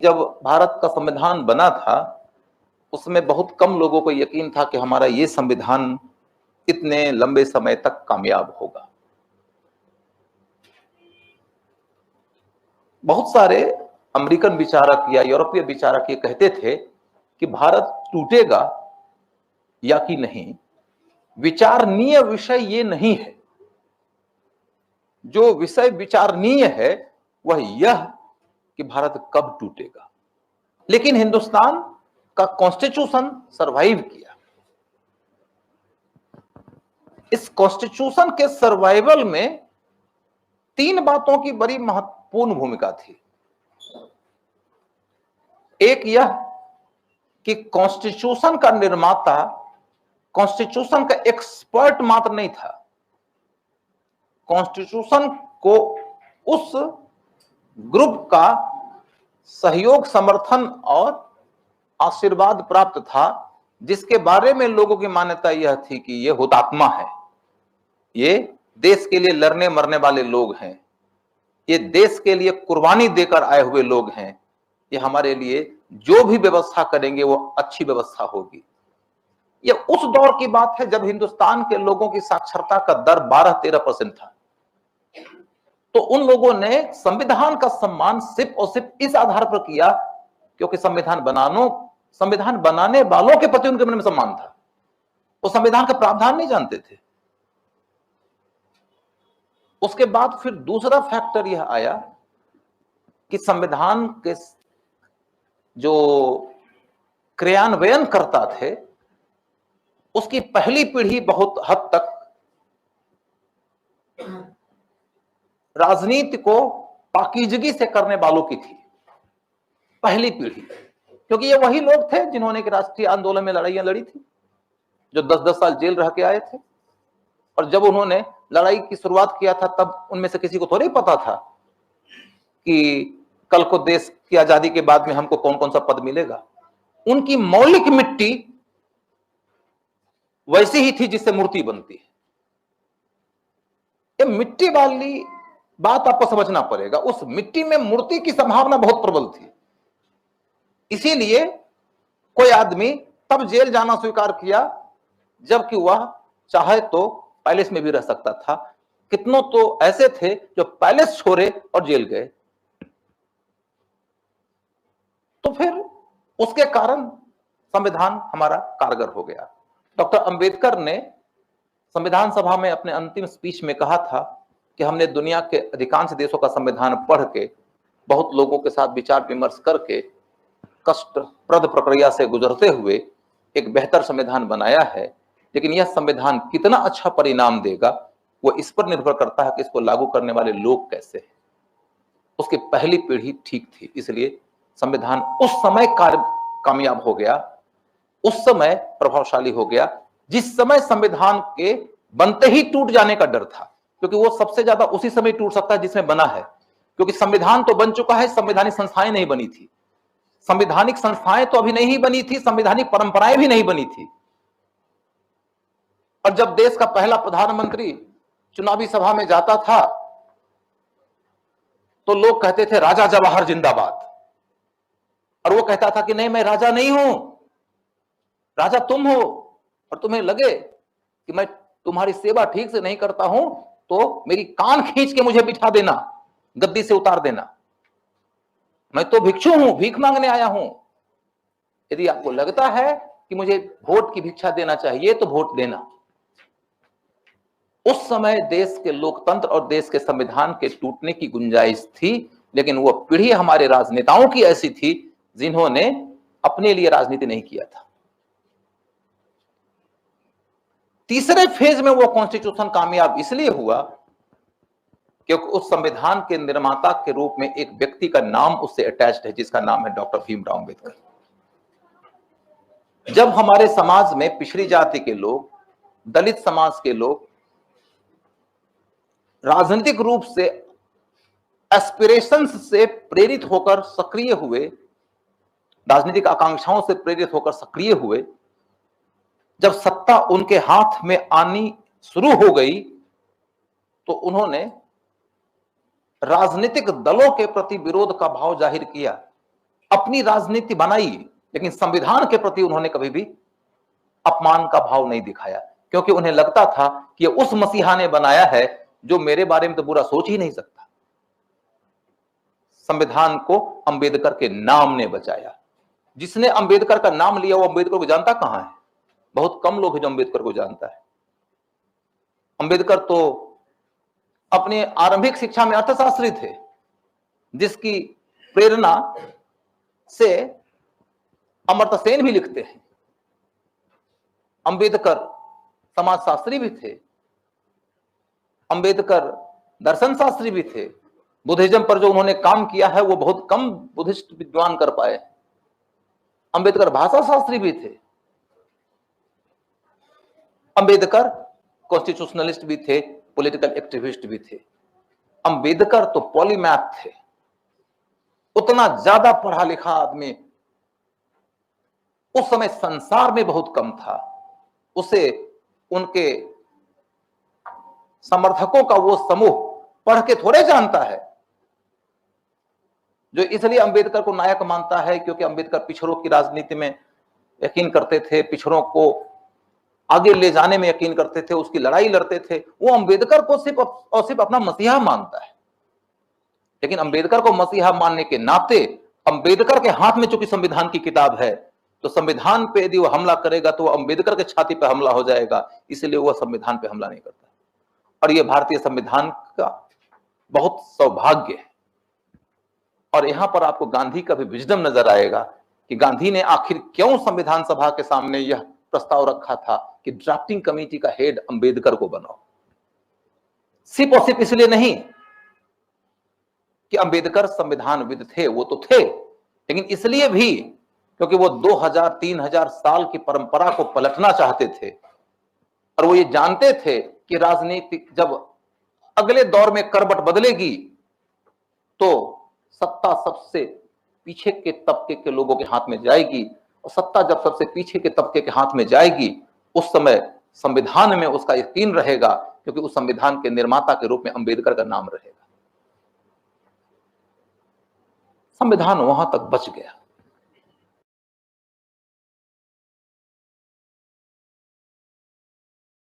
जब भारत का संविधान बना था, उसमें बहुत कम लोगों को यकीन था कि हमारा ये संविधान इतने लंबे समय तक कामयाब होगा। बहुत सारे अमेरिकन विचारक या यूरोपीय विचारक ये कहते थे कि भारत टूटेगा या कि नहीं, विचारणीय विषय ये नहीं है। जो विषय विचारणीय है वह यह कि भारत कब टूटेगा। लेकिन हिंदुस्तान का कॉन्स्टिट्यूशन सरवाइव किया। इस कॉन्स्टिट्यूशन के सर्वाइवल में तीन बातों की बड़ी महत्वपूर्ण भूमिका थी। एक यह कि कॉन्स्टिट्यूशन का निर्माता कॉन्स्टिट्यूशन का एक्सपर्ट मात्र नहीं था, कॉन्स्टिट्यूशन को उस ग्रुप का सहयोग, समर्थन और आशीर्वाद प्राप्त था जिसके बारे में लोगों की मान्यता यह थी कि ये हुतात्मा है, ये देश के लिए लड़ने मरने वाले लोग हैं, ये देश के लिए कुर्बानी देकर आए हुए लोग हैं, ये हमारे लिए जो भी व्यवस्था करेंगे वो अच्छी व्यवस्था होगी। ये उस दौर की बात है जब हिंदुस्तान के लोगों की साक्षरता का दर 12-13% था। तो उन लोगों ने संविधान का सम्मान सिर्फ और सिर्फ इस आधार पर किया क्योंकि संविधान बनाने वालों के प्रति उनके मन में सम्मान था। वो संविधान का प्रावधान नहीं जानते थे। उसके बाद फिर दूसरा फैक्टर यह आया कि संविधान के जो क्रियान्वयन करता थे उसकी पहली पीढ़ी बहुत हद तक राजनीति को पाकीजगी से करने वालों की थी, पहली पीढ़ी। क्योंकि ये वही लोग थे जिन्होंने कि राष्ट्रीय आंदोलन में लड़ाइयां लड़ी थी, जो 10-10 साल जेल रह के आए थे। और जब उन्होंने लड़ाई की शुरुआत किया था तब उनमें से किसी को थोड़ी पता था कि कल को देश की आजादी के बाद में हमको कौन कौन सा पद मिलेगा। उनकी मौलिक मिट्टी वैसी ही थी जिससे मूर्ति बनती है। ये मिट्टी वाली बात आपको समझना पड़ेगा। उस मिट्टी में मूर्ति की संभावना बहुत प्रबल थी। इसीलिए कोई आदमी तब जेल जाना स्वीकार किया जबकि वह चाहे तो पैलेस में भी रह सकता था। कितनों तो ऐसे थे जो पैलेस छोड़े और जेल गए। तो फिर उसके कारण संविधान हमारा कारगर हो गया। डॉक्टर अंबेडकर ने संविधान सभा में अपने अंतिम स्पीच में कहा था कि हमने दुनिया के अधिकांश देशों का संविधान पढ़ के, बहुत लोगों के साथ विचार विमर्श करके, कष्टप्रद प्रक्रिया से गुजरते हुए एक बेहतर संविधान बनाया है। लेकिन यह संविधान कितना अच्छा परिणाम देगा वो इस पर निर्भर करता है कि इसको लागू करने वाले लोग कैसे हैं। उसकी पहली पीढ़ी ठीक थी, इसलिए संविधान उस समय कामयाब हो गया, उस समय प्रभावशाली हो गया जिस समय संविधान के बनते ही टूट जाने का डर था। क्योंकि वो सबसे ज्यादा उसी समय टूट सकता है जिसमें बना है। क्योंकि संविधान तो बन चुका है, संवैधानिक संस्थाएं नहीं बनी थी। संवैधानिक संस्थाएं तो अभी नहीं बनी थी, संवैधानिक परंपराएं भी नहीं बनी थी। और जब देश का पहला प्रधानमंत्री चुनावी सभा में जाता था तो लोग कहते थे राजा जवाहर जिंदाबाद। और वो कहता था कि नहीं, मैं राजा नहीं हूं, राजा तुम हो। और तुम्हें लगे कि मैं तुम्हारी सेवा ठीक से नहीं करता हूं तो मेरी कान खींच के मुझे बिठा देना, गद्दी से उतार देना। मैं तो भिक्षु हूं, भीख मांगने आया हूं। यदि आपको लगता है कि मुझे वोट की भिक्षा देना चाहिए तो वोट देना। उस समय देश के लोकतंत्र और देश के संविधान के टूटने की गुंजाइश थी। लेकिन वो पीढ़ी हमारे राजनेताओं की ऐसी थी जिन्होंने अपने लिए राजनीति नहीं किया था। तीसरे फेज में वो कॉन्स्टिट्यूशन कामयाब इसलिए हुआ क्योंकि उस संविधान के निर्माता के रूप में एक व्यक्ति का नाम उससे अटैच्ड है, जिसका नाम है डॉक्टर भीमराव अंबेडकर। जब हमारे समाज में पिछड़ी जाति के लोग, दलित समाज के लोग राजनीतिक रूप से एस्पिरेशंस से प्रेरित होकर सक्रिय हुए, राजनीतिक आकांक्षाओं से प्रेरित होकर सक्रिय हुए, जब सत्ता उनके हाथ में आनी शुरू हो गई तो उन्होंने राजनीतिक दलों के प्रति विरोध का भाव जाहिर किया। अपनी राजनीति बनाई, लेकिन संविधान के प्रति उन्होंने कभी भी अपमान का भाव नहीं दिखाया, क्योंकि उन्हें लगता था कि ये उस मसीहा ने बनाया है जो मेरे बारे में तो बुरा सोच ही नहीं सकता। संविधान को अंबेडकर के नाम ने बचाया। जिसने अंबेडकर का नाम लिया वो अंबेडकर को जानता कहां है? बहुत कम लोग हैं जो अंबेडकर को जानता है। अंबेडकर तो अपने आरंभिक शिक्षा में अर्थशास्त्री थे, जिसकी प्रेरणा से अमर्त्य सेन भी लिखते हैं। अंबेडकर समाजशास्त्री भी थे, अंबेडकर दर्शन शास्त्री भी थे। बुद्धिज्म पर जो उन्होंने काम किया है वो बहुत कम बुद्धिस्ट विद्वान कर पाए। अंबेडकर भाषा शास्त्री भी थे, अंबेडकर कॉन्स्टिट्यूशनलिस्ट भी थे, पॉलिटिकल एक्टिविस्ट भी थे। अंबेडकर तो पॉलीमैथ थे। उतना ज्यादा पढ़ा लिखा आदमी उस समय संसार में बहुत कम था। उसे उनके समर्थकों का वो समूह पढ़ के थोड़े जानता है, जो इसलिए अंबेडकर को नायक मानता है क्योंकि अंबेडकर पिछड़ों की राजनीति में यकीन करते थे, पिछड़ों को आगे ले जाने में यकीन करते थे, उसकी लड़ाई लड़ते थे। वो अंबेडकर को सिर्फ और सिर्फ अपना मसीहा मानता है। लेकिन अंबेडकर को मसीहा मानने के नाते अंबेडकर के हाथ में चूंकि संविधान की किताब है, तो संविधान पे यदि वो हमला करेगा तो वो अंबेडकर के छाती पे हमला हो जाएगा, इसलिए वो संविधान पे हमला नहीं करता। और ये भारतीय संविधान का बहुत सौभाग्य है। और यहां पर आपको गांधी का भी विजडम नजर आएगा कि गांधी ने आखिर क्यों संविधान सभा के सामने यह प्रस्ताव रखा था कि ड्राफ्टिंग कमेटी का हेड अंबेडकर को बनाओ। सिर्फ और सिर्फ इसलिए नहीं कि अंबेडकर संविधानविद थे, वो तो थे, लेकिन इसलिए भी क्योंकि वो 2000-3000 साल की परंपरा को पलटना चाहते थे। और वो ये जानते थे कि राजनीति जब अगले दौर में करवट बदलेगी तो सत्ता सबसे पीछे के तबके के लोगों के हाथ में जाएगी, और सत्ता जब सबसे पीछे के तबके के हाथ में जाएगी उस समय संविधान में उसका यकीन रहेगा, क्योंकि उस संविधान के निर्माता के रूप में अंबेडकर का नाम रहेगा। संविधान वहां तक बच गया।